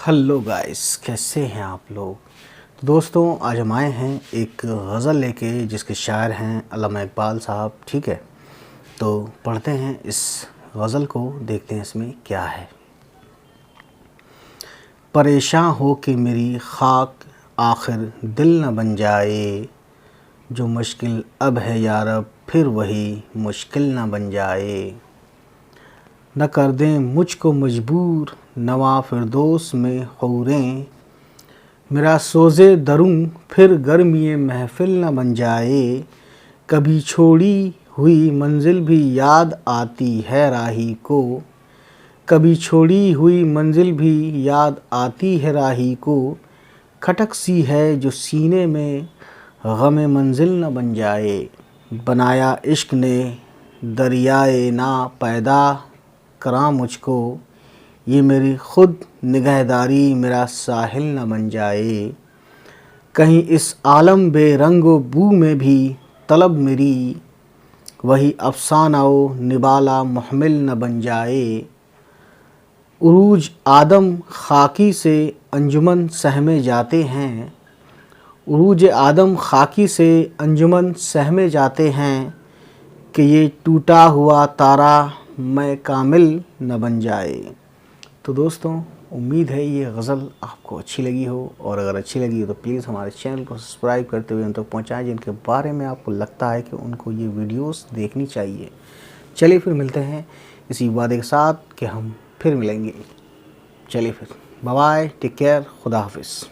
Hello guys, कैसे हैं आप लोग। तो दोस्तों, आज हम आए हैं एक गज़ल लेके जिसके शायर हैं अल्लामा इकबाल साहब। ठीक है, तो पढ़ते हैं इस गज़ल को, देखते हैं इसमें क्या है। परेशान हो कि मेरी खाक आखिर दिल न बन जाए, जो मुश्किल अब है यारब फिर वही मुश्किल न बन जाए। न कर दें मुझको मजबूर नवा फिरदौस में हूरें, मेरा सोज़े दरूं फिर गर्मी महफ़िल न बन जाए। कभी छोड़ी हुई मंजिल भी याद आती है राही को, कभी छोड़ी हुई मंजिल भी याद आती है राही को। खटक सी है जो सीने में गम मंजिल न बन जाए। बनाया इश्क ने दरियाए ना पैदा करा मुझको, ये मेरी ख़ुद निगहदारी मेरा साहिल न बन जाए। कहीं इस आलम बेरंग व बू में भी तलब मेरी, वही अफ़साना व निबाला मुहमिल न बन जाए। उरूज आदम खाकी से अंजुमन सहमे जाते हैं, उरूज आदम खाकी से अंजुमन सहमे जाते हैं, कि ये टूटा हुआ तारा मैं कामिल न बन जाए। तो दोस्तों, उम्मीद है ये गज़ल आपको अच्छी लगी हो, और अगर अच्छी लगी हो तो प्लीज़ हमारे चैनल को सब्सक्राइब करते हुए उन तक पहुँचाएँ जिनके बारे में आपको लगता है कि उनको ये वीडियोस देखनी चाहिए। चलिए फिर मिलते हैं इसी वादे के साथ कि हम फिर मिलेंगे। चलिए फिर, बाय बाय, टेक केयर, खुदा हाफिज़।